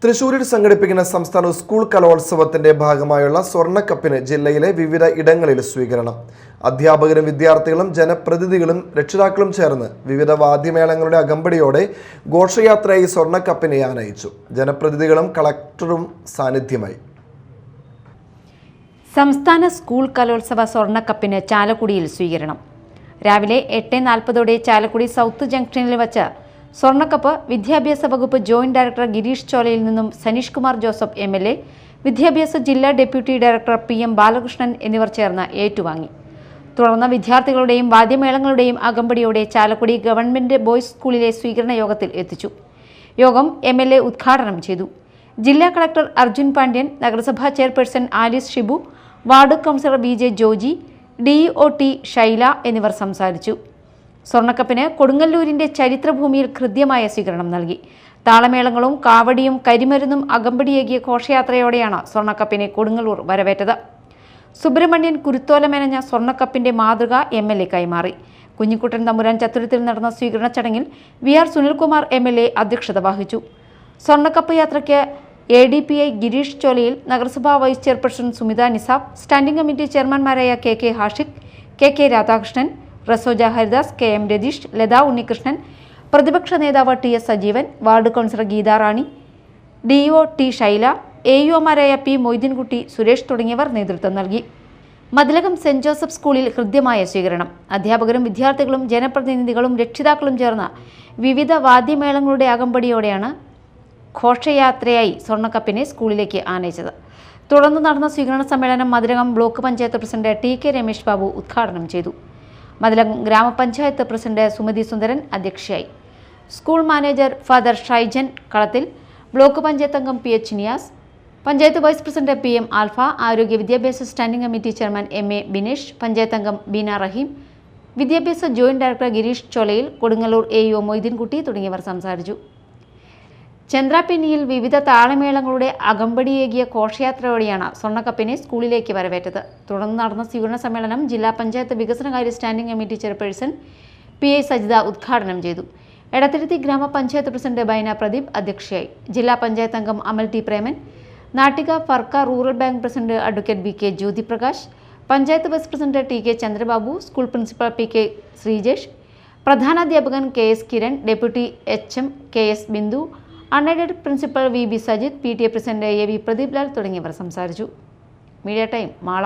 തൃശൂരിൽ സംഘടിപ്പിക്കുന്ന സംസ്ഥാന സ്കൂൾ കലോത്സവത്തിന്റെ ഭാഗമായുള്ള സ്വർണ്ണക്കപ്പിന് ജില്ലയിലെ വിവിധ ഇടങ്ങളിൽ സ്വീകരണം. അധ്യാപകരും വിദ്യാർത്ഥികളും ജനപ്രതിനിധികളും രക്ഷിതാക്കളും ചേർന്ന് വിവിധ വാദ്യമേളങ്ങളുടെ അകമ്പടിയോടെ ഘോഷയാത്രയായി സ്വർണ്ണക്കപ്പിനെ ആനയിച്ചു. ജനപ്രതിനിധികളും കളക്ടറും സാന്നിധ്യമായി. സംസ്ഥാന സ്കൂൾ കലോത്സവ സ്വർണ്ണക്കപ്പിന് ചാലക്കുടിയിൽ സ്വീകരണം. രാവിലെ 8:40 ചാലക്കുടി സൗത്ത് ജംഗ്ഷനിൽ വച്ച് സ്വർണ്ണക്കപ്പ് വിദ്യാഭ്യാസ വകുപ്പ് ജോയിന്റ് ഡയറക്ടർ ഗിരീഷ് ചോലയിൽ നിന്നും സനീഷ് കുമാർ ജോസഫ് MLA, വിദ്യാഭ്യാസ ജില്ലാ ഡെപ്യൂട്ടി ഡയറക്ടർ PM ബാലകൃഷ്ണൻ എന്നിവർ ചേർന്ന് ഏറ്റുവാങ്ങി. തുടർന്ന് വിദ്യാർത്ഥികളുടെയും വാദ്യമേളങ്ങളുടെയും അകമ്പടിയോടെ ചാലക്കുടി ഗവൺമെന്റ് ബോയ്സ് സ്കൂളിലെ സ്വീകരണ യോഗത്തിൽ എത്തിച്ചു. യോഗം MLA ഉദ്ഘാടനം ചെയ്തു. ജില്ലാ കളക്ടർ അർജുൻ പാണ്ഡ്യൻ, നഗരസഭാ chairperson Alice Shibu, ward councillor VJ Joji, DOT Shaila എന്നിവർ സംസാരിച്ചു. സ്വർണ്ണക്കപ്പിന് കൊടുങ്ങല്ലൂരിന്റെ ചരിത്രഭൂമിയിൽ ഹൃദ്യമായ സ്വീകരണം നൽകി. താളമേളങ്ങളും കാവടിയും കരിമരുന്നും അകമ്പടിയേകിയ ഘോഷയാത്രയോടെയാണ് സ്വർണ്ണക്കപ്പിനെ കൊടുങ്ങല്ലൂർ വരവേറ്റത്. സുബ്രഹ്മണ്യൻ കുരുത്തോല മെനഞ്ഞ സ്വർണ്ണക്കപ്പിന്റെ മാതൃക MLA കൈമാറി. കുഞ്ഞിക്കുട്ടൻ തമ്പുരാൻ ചത്തുരത്തിൽ നടന്ന സ്വീകരണ ചടങ്ങിൽ VR സുനിൽകുമാർ MLA അധ്യക്ഷത വഹിച്ചു. സ്വർണ്ണക്കപ്പ് യാത്രയ്ക്ക് ADPI ഗിരീഷ് ചോലയിൽ, നഗരസഭാ vice chairperson Sumitha Nisab, standing committee ചെയർമാൻമാരായ KK Hashiq, KK Radhakrishnan, Rasoja Haridas, KM Ratheesh, Latha Unnikrishnan, പ്രതിപക്ഷ നേതാവ് TS Sajeevan, ward councillor Geetha Rani, DOT Shaila, AUമാരായ P മൊയ്തീൻകുട്ടി, സുരേഷ് തുടങ്ങിയവർ നേതൃത്വം നൽകി. മതിലകം സെന്റ് ജോസഫ് സ്കൂളിൽ ഹൃദ്യമായ സ്വീകരണം. അധ്യാപകരും വിദ്യാർത്ഥികളും ജനപ്രതിനിധികളും രക്ഷിതാക്കളും ചേർന്ന് വിവിധ വാദ്യമേളങ്ങളുടെ അകമ്പടിയോടെയാണ് ഘോഷയാത്രയായി സ്വർണ്ണക്കപ്പിനെ സ്കൂളിലേക്ക് ആനയിച്ചത്. തുടർന്ന് നടന്ന സ്വീകരണ സമ്മേളനം Mathilakam block panchayat president TK Ramesh Babu ഉദ്ഘാടനം ചെയ്തു. മതിലകം ഗ്രാമപഞ്ചായത്ത് പ്രസിഡന്റ് സുമതി സുന്ദരൻ അധ്യക്ഷയായി. സ്കൂൾ മാനേജർ ഫാദർ ഷൈജൻ കളത്തിൽ, ബ്ലോക്ക് പഞ്ചായത്ത് അംഗം PH Niyas, panchayat vice president PM Alfa, ആരോഗ്യ വിദ്യാഭ്യാസ standing committee chairman MA Binesh, panchayat അംഗം ബീന റഹീം, വിദ്യാഭ്യാസ joint director Girish Cholayil, Kodungallur AO Moideenkutty തുടങ്ങിയവർ സംസാരിച്ചു. ചന്ദ്രാപിന്നിയിൽ വിവിധ താളമേളങ്ങളുടെ അകമ്പടിയേകിയ ഘോഷയാത്രയോടെയാണ് സ്വർണ്ണക്കപ്പിനെ സ്കൂളിലേക്ക് വരവേറ്റത്. തുടർന്ന് നടന്ന സ്വീകരണ സമ്മേളനം ജില്ലാ പഞ്ചായത്ത് വികസനകാര്യ standing committee chairperson PI Sajitha ഉദ്ഘാടനം ചെയ്തു. എടത്തിരുത്തി ഗ്രാമപഞ്ചായത്ത് പ്രസിഡന്റ് ബൈന പ്രദീപ് അധ്യക്ഷയായി. ജില്ലാ പഞ്ചായത്ത് അംഗം Amal T Preman, Nattika Firka rural bank president advocate BK Jyothiprakash, panchayat vice president TK Chandrababu, school principal PK Sreejesh, പ്രധാനാധ്യാപകൻ KS Kiran, deputy HM KS Bindu, unaided principal VB Sajith, PTA president AV Pradeep Lal തുടങ്ങിയവർ സംസാരിച്ചു. Media time Mala.